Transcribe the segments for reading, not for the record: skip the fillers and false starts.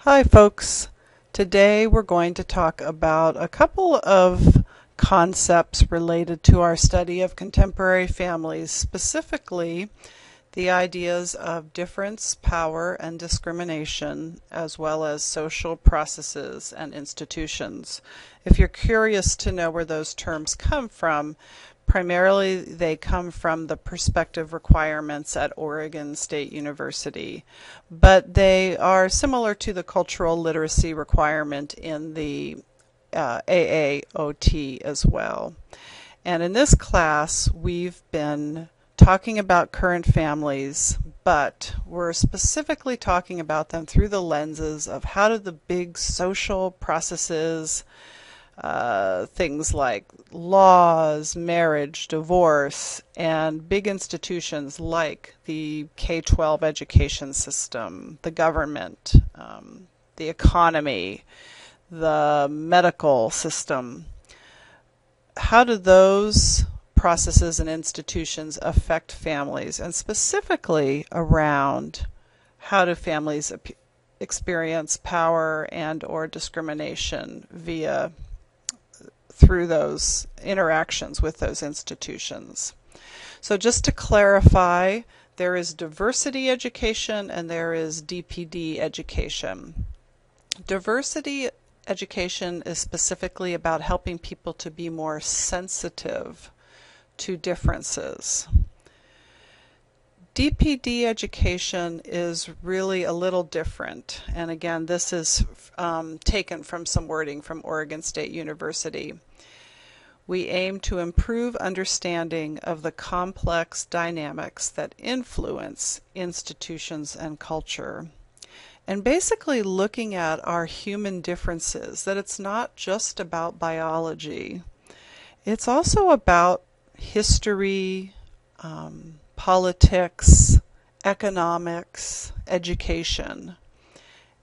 Hi folks. Today we're going to talk about a couple of concepts related to our study of contemporary families, specifically the ideas of difference, power, and discrimination, as well as social processes and institutions. If you're curious to know where those terms come from, primarily they come from the perspective requirements at Oregon State University, but they are similar to the cultural literacy requirement in the AAOT as well. And in this class, we've been talking about current families, but we're specifically talking about them through the lenses of how do the big social processes, things like laws, marriage, divorce, and big institutions like the K-12 education system, the government, the economy, the medical system. How do those processes and institutions affect families, and specifically around how do families experience power and or discrimination through those interactions with those institutions. So just to clarify, there is diversity education and there is DPD education. Diversity education is specifically about helping people to be more sensitive to differences. DPD education is really a little different, and again, this is taken from some wording from Oregon State University. We aim to improve understanding of the complex dynamics that influence institutions and culture, and basically looking at our human differences, that it's not just about biology, it's also about history, politics, economics, education,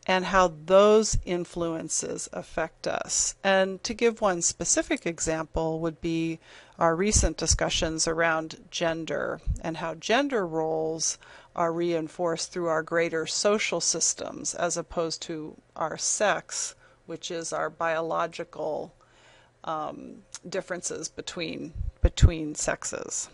and how those influences affect us. And to give one specific example would be our recent discussions around gender and how gender roles are reinforced through our greater social systems as opposed to our sex, which is our biological differences between sexes.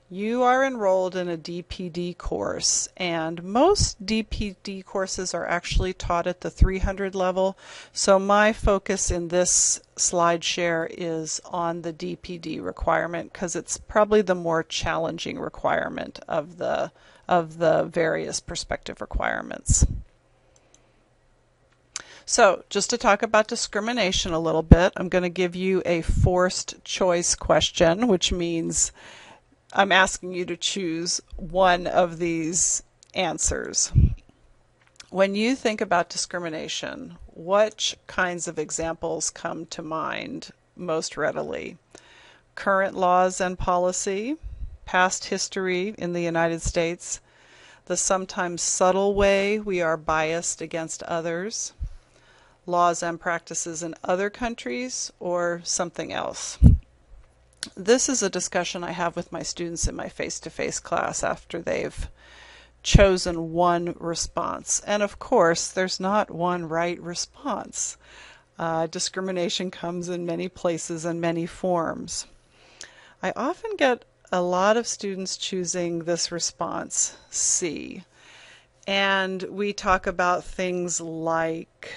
You are enrolled in a DPD course, and most DPD courses are actually taught at the 300 level, so my focus in this slide share is on the DPD requirement because it's probably the more challenging requirement of the various perspective requirements. So just to talk about discrimination a little bit, I'm going to give you a forced choice question, which means I'm asking you to choose one of these answers. When you think about discrimination, which kinds of examples come to mind most readily? Current laws and policy, past history in the United States, the sometimes subtle way we are biased against others, laws and practices in other countries, or something else? This is a discussion I have with my students in my face-to-face class after they've chosen one response. And of course, there's not one right response. Discrimination comes in many places and many forms. I often get a lot of students choosing this response, C. And we talk about things like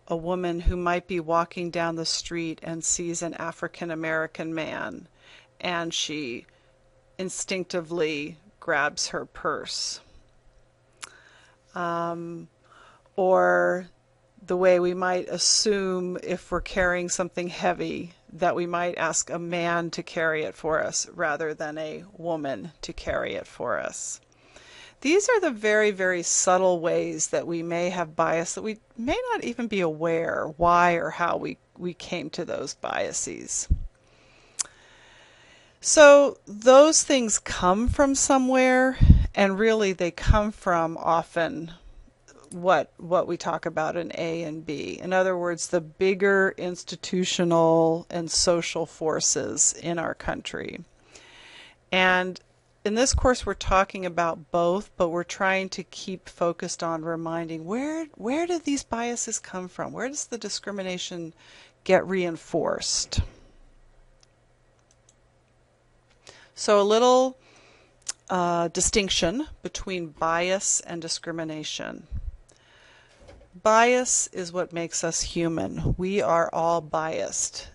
a woman who might be walking down the street and sees an African American man, and she instinctively grabs her purse. Or the way we might assume if we're carrying something heavy that we might ask a man to carry it for us rather than a woman to carry it for us. These are the very, very subtle ways that we may have bias that we may not even be aware why or how we came to those biases. So those things come from somewhere, and really they come from often what we talk about in A and B. In other words, the bigger institutional and social forces in our country. And in this course we're talking about both, but we're trying to keep focused on reminding where do these biases come from? Where does the discrimination get reinforced? So a little distinction between bias and discrimination. Bias is what makes us human. We are all biased.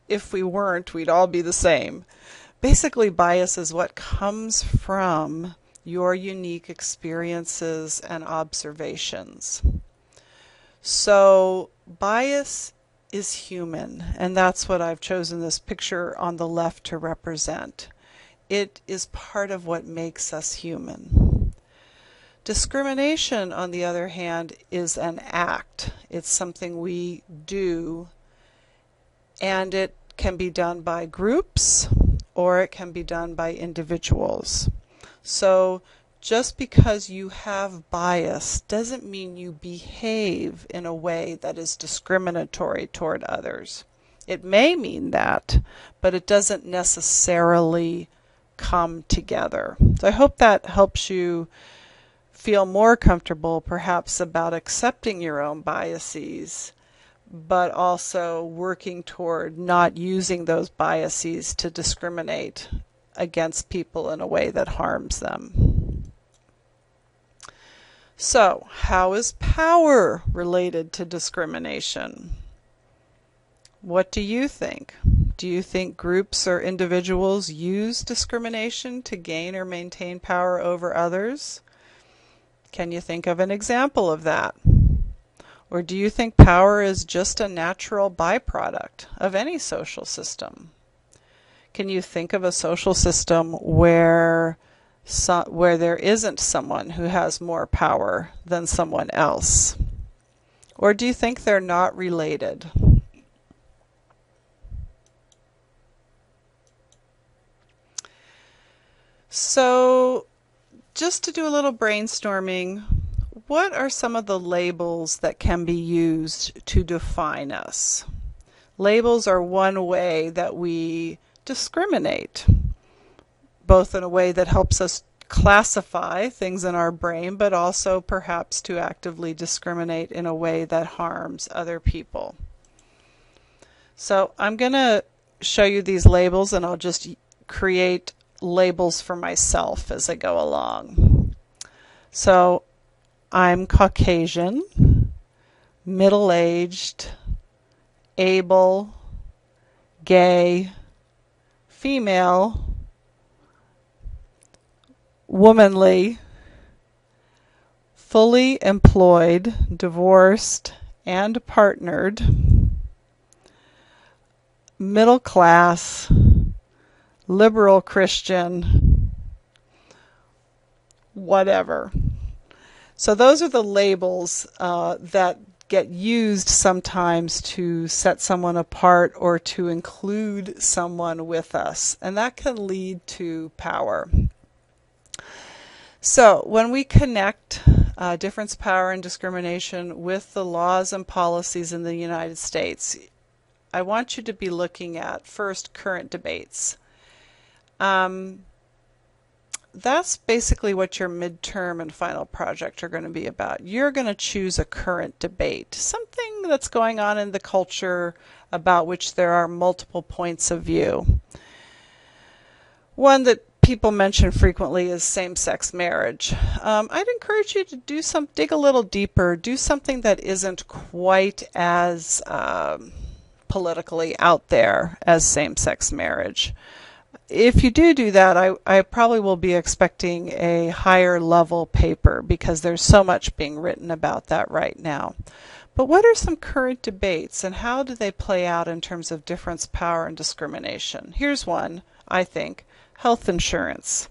If we weren't, we'd all be the same. Basically, bias is what comes from your unique experiences and observations. So, bias is human, and that's what I've chosen this picture on the left to represent. It is part of what makes us human. Discrimination, on the other hand, is an act. It's something we do, and it can be done by groups or it can be done by individuals. So just because you have bias doesn't mean you behave in a way that is discriminatory toward others. It may mean that, but it doesn't necessarily come together. So I hope that helps you feel more comfortable perhaps about accepting your own biases, but also working toward not using those biases to discriminate against people in a way that harms them. So, how is power related to discrimination? What do you think? Do you think groups or individuals use discrimination to gain or maintain power over others? Can you think of an example of that? Or do you think power is just a natural byproduct of any social system? Can you think of a social system where there isn't someone who has more power than someone else? Or do you think they're not related? So, just to do a little brainstorming, what are some of the labels that can be used to define us? Labels are one way that we discriminate, both in a way that helps us classify things in our brain, but also perhaps to actively discriminate in a way that harms other people. So I'm going to show you these labels, and I'll just create labels for myself as I go along. So I'm Caucasian, middle-aged, able, gay, female, womanly, fully employed, divorced, and partnered, middle class, liberal Christian, whatever. So those are the labels that get used sometimes to set someone apart or to include someone with us, and that can lead to power. So when we connect difference, power, and discrimination with the laws and policies in the United States, I want you to be looking at first current debates. That's basically what your midterm and final project are going to be about. You're going to choose a current debate, something that's going on in the culture about which there are multiple points of view. One that people mention frequently is same-sex marriage. I'd encourage you to dig a little deeper, do something that isn't quite as politically out there as same-sex marriage. If you do that, I probably will be expecting a higher level paper because there's so much being written about that right now. But what are some current debates and how do they play out in terms of difference, power, and discrimination? Here's one, I think, health insurance.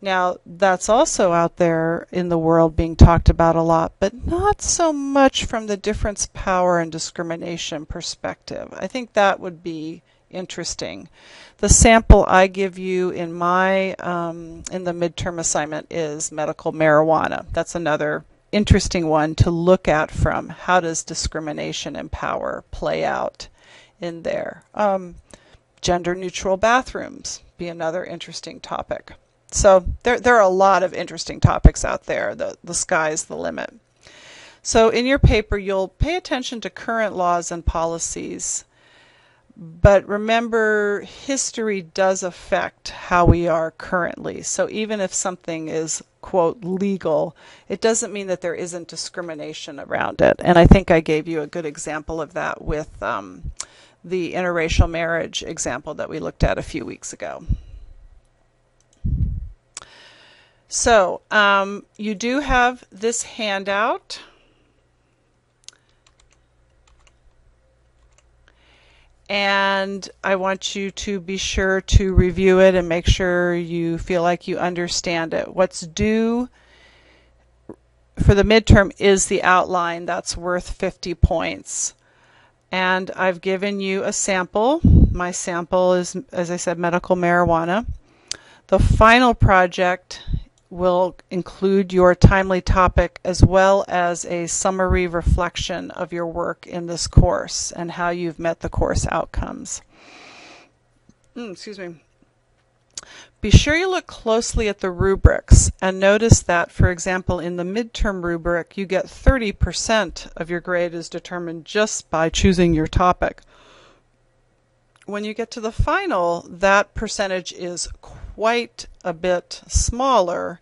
Now, that's also out there in the world being talked about a lot, but not so much from the difference, power, and discrimination perspective. I think that would be interesting. The sample I give you in my in the midterm assignment is medical marijuana. That's another interesting one to look at from how does discrimination and power play out in there. Gender neutral bathrooms be another interesting topic. So there are a lot of interesting topics out there. The sky's the limit. So in your paper, you'll pay attention to current laws and policies. But remember, history does affect how we are currently. So even if something is, quote, legal, it doesn't mean that there isn't discrimination around it. And I think I gave you a good example of that with the interracial marriage example that we looked at a few weeks ago. So you do have this handout. And I want you to be sure to review it and make sure you feel like you understand it. What's due for the midterm is the outline. That's worth 50 points. And I've given you a sample. My sample is, as I said, medical marijuana. The final project will include your timely topic as well as a summary reflection of your work in this course and how you've met the course outcomes. Excuse me. Be sure you look closely at the rubrics and notice that, for example, in the midterm rubric, you get 30% of your grade is determined just by choosing your topic. When you get to the final, that percentage is quite a bit smaller,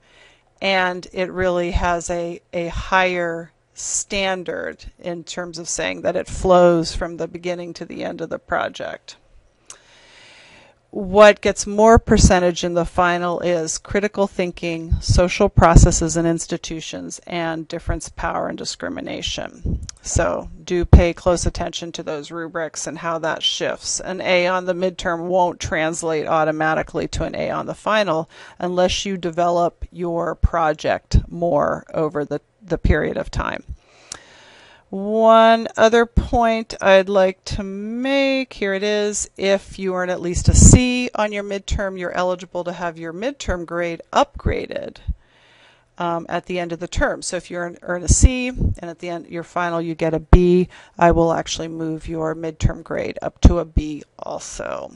and it really has a higher standard in terms of saying that it flows from the beginning to the end of the project. What gets more percentage in the final is critical thinking, social processes and institutions, and difference, power, and discrimination. So do pay close attention to those rubrics and how that shifts. An A on the midterm won't translate automatically to an A on the final unless you develop your project more over the period of time. One other point I'd like to make, here it is, if you earn at least a C on your midterm, you're eligible to have your midterm grade upgraded at the end of the term. So if you earn a C and at the end your final you get a B, I will actually move your midterm grade up to a B also.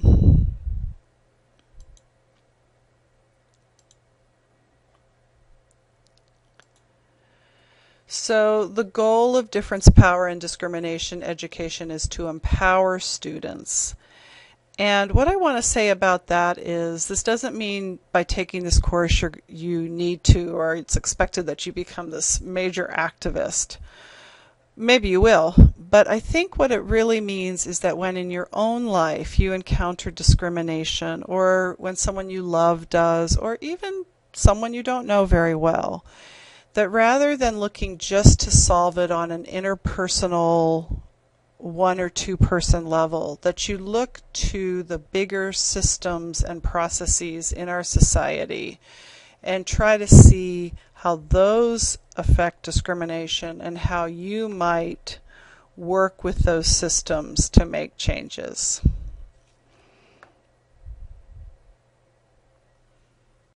So the goal of difference, power, and discrimination education is to empower students. And what I want to say about that is this doesn't mean by taking this course you need to, or it's expected that you become this major activist. Maybe you will, but I think what it really means is that when in your own life you encounter discrimination, or when someone you love does, or even someone you don't know very well, that rather than looking just to solve it on an interpersonal one or two person level, that you look to the bigger systems and processes in our society and try to see how those affect discrimination and how you might work with those systems to make changes.